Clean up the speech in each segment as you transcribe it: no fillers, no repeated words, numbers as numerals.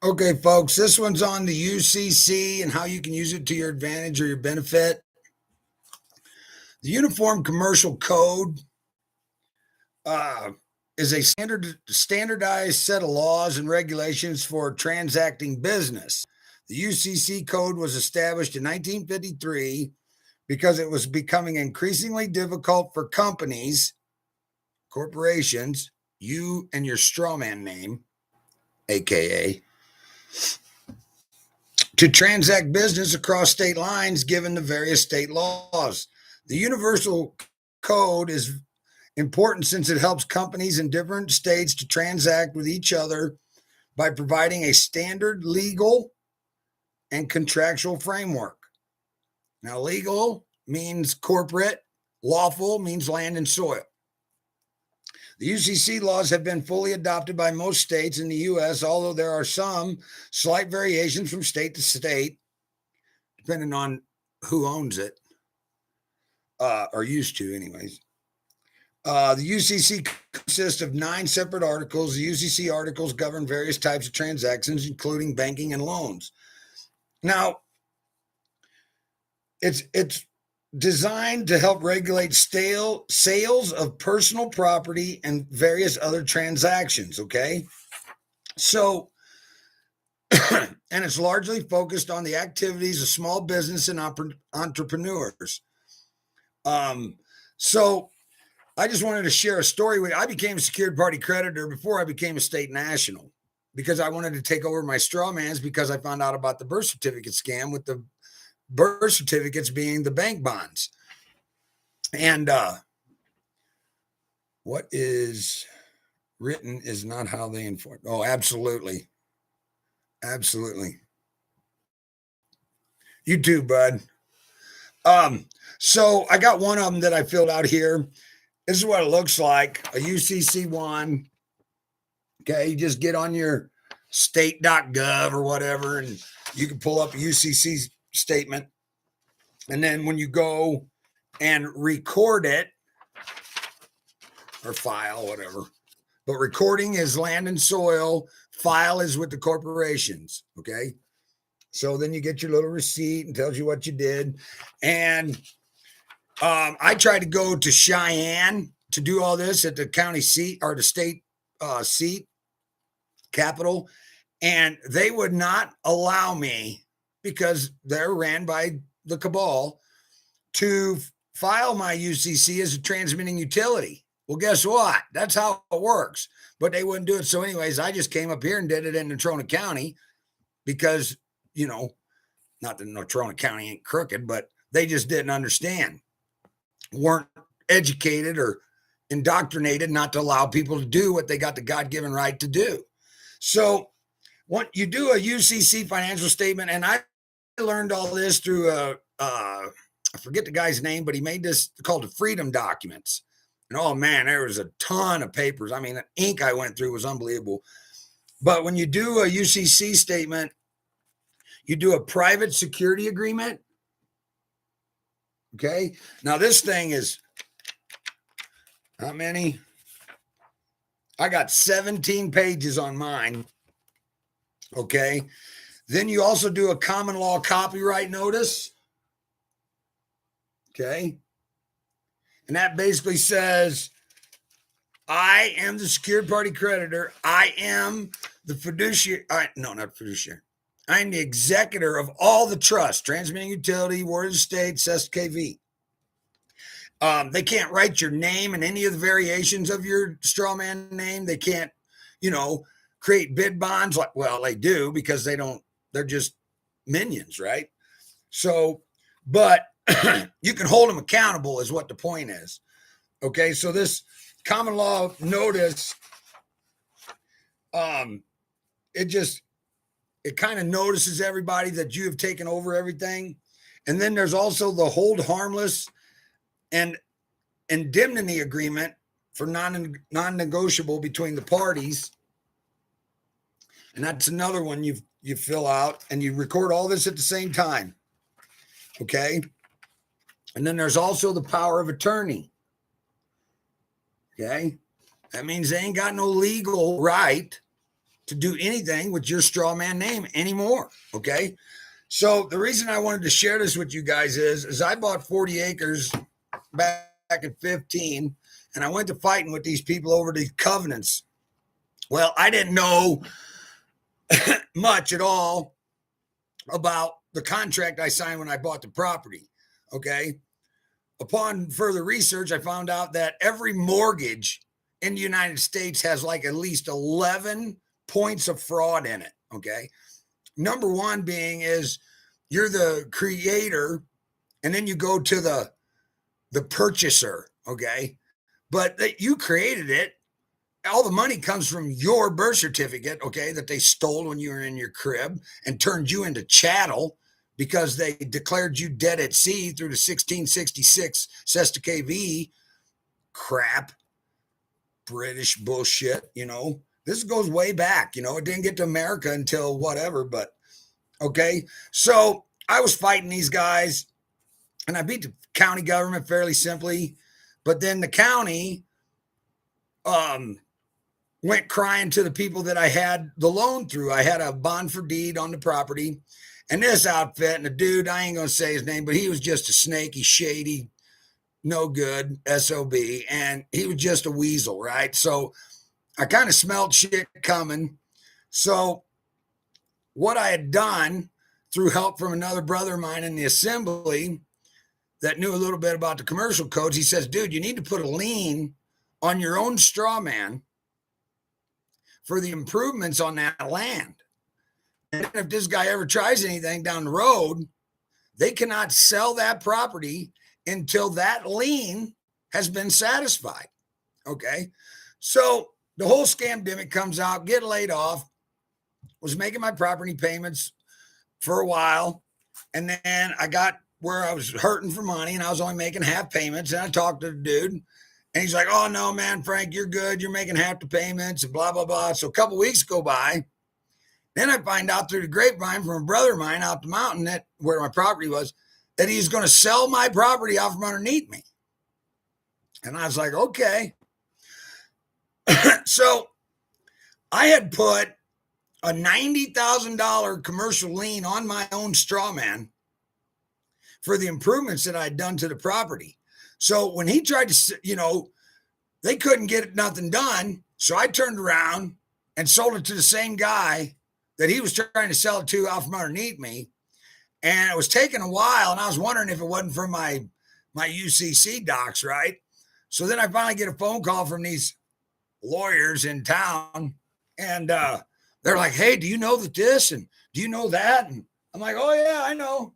Okay, folks, this one's on the UCC and how you can use it to your advantage or your benefit. The Uniform Commercial Code uh, is a standardized set of laws and regulations for transacting business. The UCC code was established in 1953 because it was becoming increasingly difficult for corporations, you and your strawman name, aka, to transact business across state lines given the various state laws. The Universal Code is important since it helps companies in different states to transact with each other by providing a standard legal and contractual framework. Now, legal means corporate, lawful means land and soil. The UCC laws have been fully adopted by most states in the U.S., although there are some slight variations from state to state, depending on who owns it, or used to, anyways. The UCC consists of 9 separate articles. The UCC articles govern various types of transactions, including banking and loans. Now, it's designed to help regulate sales of personal property and various other transactions, okay? So, and it's largely focused on the activities of small business and entrepreneurs. So I just wanted to share a story with you. I became a secured party creditor before I became a state national because I wanted to take over my straw mans because I found out about the birth certificate scam with the birth certificates being the bank bonds. And what is written is not how they enforce. Oh, absolutely. Absolutely. You too, bud. So I got one of them that I filled out here. This is what it looks like, a UCC one. Okay, you just get on your state.gov or whatever, and you can pull up a UCC statement. And then when you go and record it, or file, whatever, but recording is land and soil, file is with the corporations, okay? So then you get your little receipt and tells you what you did. And I tried to go to Cheyenne to do all this at the county seat or the state seat, capital, and they would not allow me because they're ran by the cabal to file my UCC as a transmitting utility. Well, guess what? That's how it works. But they wouldn't do it. So anyways, I just came up here and did it in Natrona County because, you know, not that Natrona County ain't crooked, but they just didn't understand, weren't educated or indoctrinated not to allow people to do what they got the God-given right to do. So when you do a UCC financial statement, and I learned all this through I forget the guy's name, but he made this called the Freedom Documents. And oh man, there was a ton of papers. I mean, the ink I went through was unbelievable. But when you do a UCC statement, you do a private security agreement. Okay. Now this thing is how many? I got 17 pages on mine. Okay. Then you also do a common law copyright notice. Okay. And that basically says, I am the secured party creditor. I am the fiduciary. No, not fiduciary. I am the executor of all the trusts, transmitting utility, ward of the state, CEST KV. They can't write your name in any of the variations of your straw man name. They can't, create bid bonds. Well, they do because they're just minions, right? So, but you can hold them accountable is what the point is. Okay, so this common law notice, it kind of notices everybody that you have taken over everything. And then there's also the hold harmless and indemnity agreement for non-negotiable between the parties. And that's another one you fill out and you record all this at the same time. Okay. And then there's also the power of attorney. Okay. That means they ain't got no legal right to do anything with your straw man name anymore. Okay. So the reason I wanted to share this with you guys is I bought 40 acres back in 15, and I went to fighting with these people over these covenants. Well, I didn't know much at all about the contract I signed when I bought the property. Okay. Upon further research, I found out that every mortgage in the United States has like at least 11 points of fraud in it. Okay. Number one being is you're the creator, and then you go to the purchaser. Okay. But that you created it. All the money comes from your birth certificate, okay, that they stole when you were in your crib and turned you into chattel because they declared you dead at sea through the 1666 Sesta KV crap, British bullshit, you know. This goes way back, you know. It didn't get to America until whatever, but okay. So I was fighting these guys, and I beat the county government fairly simply, but then the county went crying to the people that I had the loan through. I had a bond for deed on the property, and this outfit, and the dude, I ain't going to say his name, but he was just a snaky, shady, no good SOB, and he was just a weasel, right? So I kind of smelled shit coming. So what I had done through help from another brother of mine in the assembly that knew a little bit about the commercial codes, he says, dude, you need to put a lien on your own straw man for the improvements on that land. And if this guy ever tries anything down the road, they cannot sell that property until that lien has been satisfied. Okay. So the whole scamdemic comes out, get laid off, was making my property payments for a while. And then I got where I was hurting for money and I was only making half payments. And I talked to the dude. And he's like, oh, no, man, Frank, you're good. You're making half the payments and blah, blah, blah. So a couple of weeks go by. Then I find out through the grapevine from a brother of mine out the mountain that where my property was, that he's going to sell my property out from underneath me. And I was like, okay. So I had put a $90,000 commercial lien on my own straw man for the improvements that I'd done to the property. So when he tried to, you know, they couldn't get nothing done. So I turned around and sold it to the same guy that he was trying to sell it to out from underneath me. And it was taking a while. And I was wondering if it wasn't from my UCC docs, right? So then I finally get a phone call from these lawyers in town. And they're like, hey, do you know that this? And do you know that? And I'm like, oh, yeah, I know.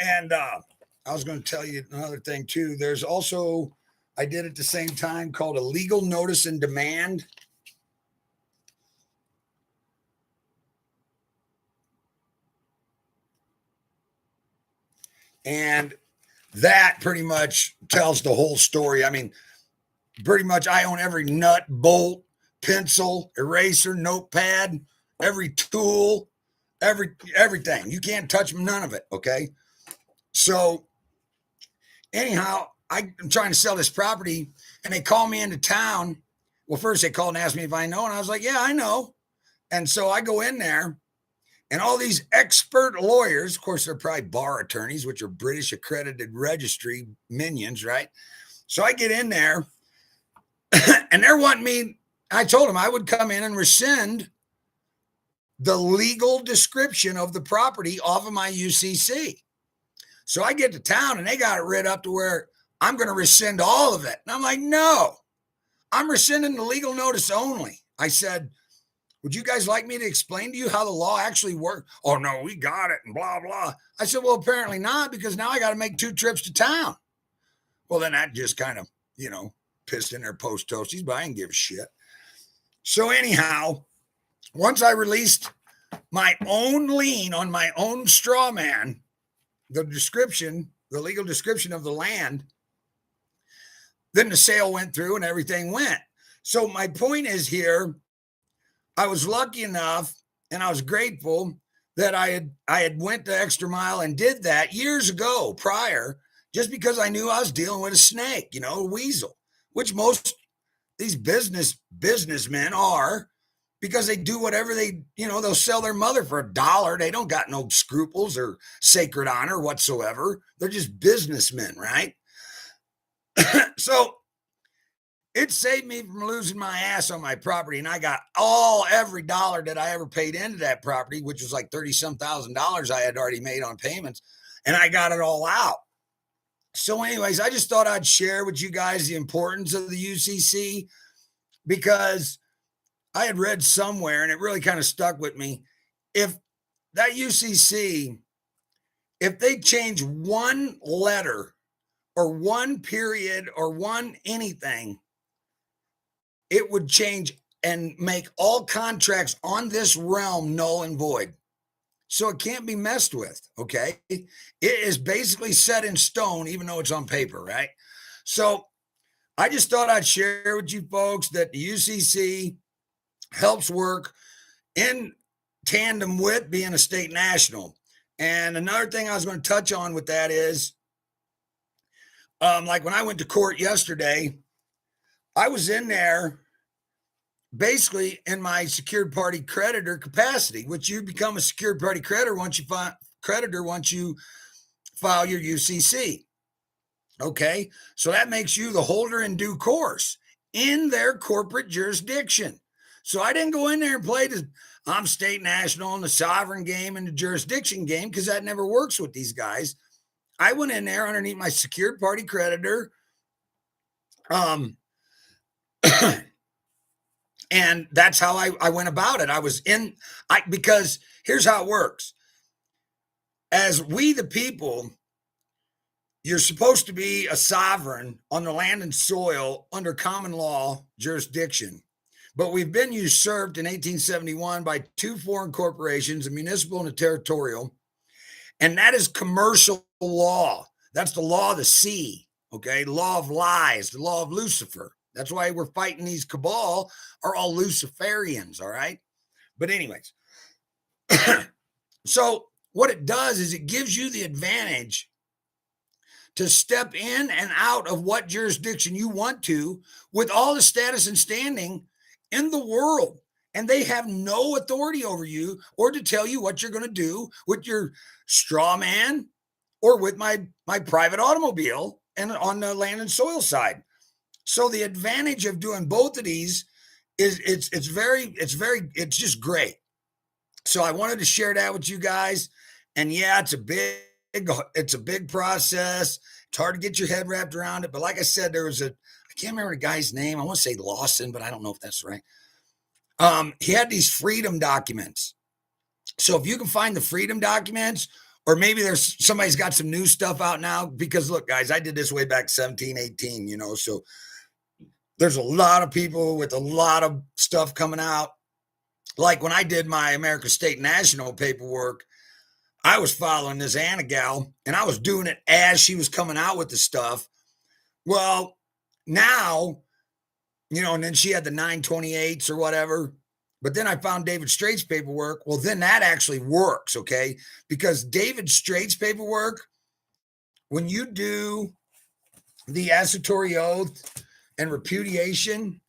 And I was going to tell you another thing, too. There's also, I did at the same time, called a legal notice and demand. And that pretty much tells the whole story. I mean, pretty much I own every nut, bolt, pencil, eraser, notepad, every tool, everything. You can't touch none of it, okay? So anyhow, I'm trying to sell this property, and they call me into town. Well, first they called and asked me if I know, and I was like, yeah, I know. And so I go in there, and all these expert lawyers, of course, they're probably bar attorneys, which are British accredited registry minions, right? So I get in there, and they're wanting me. I told them I would come in and rescind the legal description of the property off of my UCC. So I get to town, and they got it read up to where I'm going to rescind all of it. And I'm like, no, I'm rescinding the legal notice only. I said, would you guys like me to explain to you how the law actually works? Oh, no, we got it and blah, blah. I said, well, apparently not, because now I got to make 2 trips to town. Well, then that just kind of, you know, pissed in their post toasties, but I didn't give a shit. So anyhow, once I released my own lien on my own straw man, the description, the legal description of the land, then the sale went through and everything went. So my point is here, I was lucky enough and I was grateful that I had went the extra mile and did that years ago prior, just because I knew I was dealing with a snake, you know, a weasel, which most these businessmen are. because they do whatever they'll sell their mother for $1. They don't got no scruples or sacred honor whatsoever. They're just businessmen, right? So it saved me from losing my ass on my property. And I got every dollar that I ever paid into that property, which was like 30-some thousand dollars I had already made on payments. And I got it all out. So anyways, I just thought I'd share with you guys the importance of the UCC, because I had read somewhere, and it really kind of stuck with me. If that UCC, if they change one letter or one period or one anything, it would change and make all contracts on this realm null and void. So it can't be messed with, okay? It is basically set in stone, even though it's on paper, right? So I just thought I'd share with you folks that the UCC helps work in tandem with being a state national. And another thing I was going to touch on with that is, like when I went to court yesterday, I was in there basically in my secured party creditor capacity, which you become a secured party creditor once you file your UCC. Okay, so that makes you the holder in due course in their corporate jurisdiction. So I didn't go in there and play I'm state national and the sovereign game and the jurisdiction game, because that never works with these guys. I went in there underneath my secured party creditor. And that's how I went about it. Because here's how it works. As we, the people, you're supposed to be a sovereign on the land and soil under common law jurisdiction. But we've been usurped in 1871 by two foreign corporations, a municipal and a territorial. And that is commercial law. That's the law of the sea, okay? The law of lies, the law of Lucifer. That's why we're fighting these cabal, are all Luciferians, all right? But anyways, so what it does is it gives you the advantage to step in and out of what jurisdiction you want to with all the status and standing in the world. And they have no authority over you or to tell you what you're going to do with your straw man or with my private automobile and on the land and soil side. So the advantage of doing both of these is it's just great. So I wanted to share that with you guys. And yeah, it's a big process. It's hard to get your head wrapped around it. But like I said, I can't remember the guy's name. I want to say Lawson, but I don't know if that's right. He had these freedom documents. So if you can find the freedom documents, or maybe somebody's got some new stuff out now, because look, guys, I did this way back 17, 18, so there's a lot of people with a lot of stuff coming out. Like when I did my American State National paperwork, I was following this Anna gal, and I was doing it as she was coming out with the stuff. Well, now, and then she had the 928s or whatever. But then I found David Straight's paperwork. Well, then that actually works, okay? Because David Straight's paperwork, when you do the assertory oath and repudiation,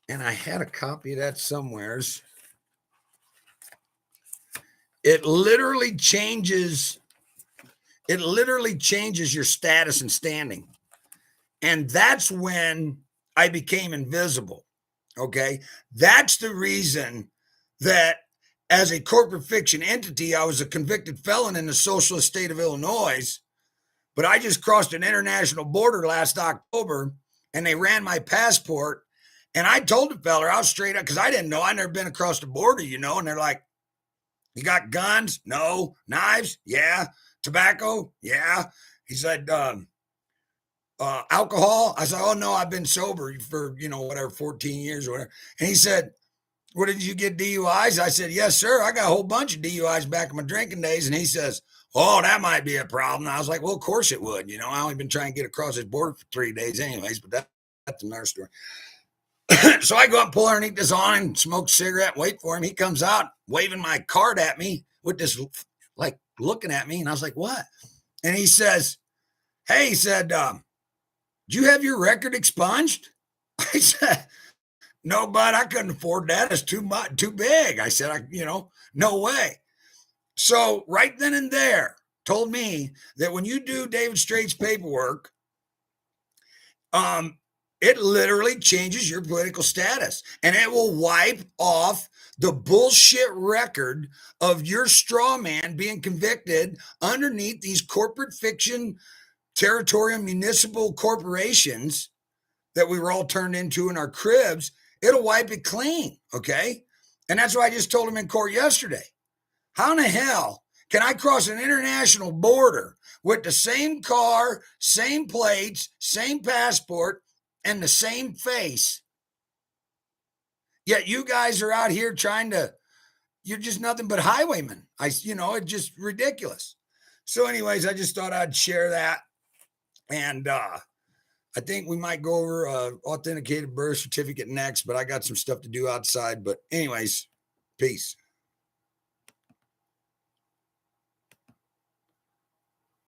and I had a copy of that somewheres, it literally changes your status and standing. And that's when I became invisible. Okay. That's the reason that as a corporate fiction entity, I was a convicted felon in the socialist state of Illinois, but I just crossed an international border last October and they ran my passport. And I told the fella out straight up, because I didn't know, I'd never been across the border, and they're like, "You got guns? No. Knives? Yeah. Tobacco? Yeah." He said, alcohol? I said, "Oh no, I've been sober for, 14 years or whatever." And he said, "What, did you get DUIs?" I said, "Yes, sir. I got a whole bunch of DUIs back in my drinking days." And he says, "Oh, that might be a problem." And I was like, "Well, of course it would. I only been trying to get across this border for 3 days anyways, but that's another story." So I go up, pull underneath this awning, smoke a cigarette, wait for him. He comes out waving my card at me with this, like, looking at me. And I was like, "What?" And he says, "Hey," he said, "do you have your record expunged?" I said, No, bud, I couldn't afford that. It's too much, too big. I said, no way. So right then and there told me that when you do David Straight's paperwork, it literally changes your political status, and it will wipe off the bullshit record of your straw man being convicted underneath these corporate fiction territorial municipal corporations that we were all turned into in our cribs. It'll wipe it clean. Okay. And that's why I just told him in court yesterday. How in the hell can I cross an international border with the same car, same plates, same passport, and the same face? Yet you guys are out here you're just nothing but highwaymen. It's just ridiculous. So anyways, I just thought I'd share that. And I think we might go over authenticated birth certificate next, but I got some stuff to do outside. But anyways, peace.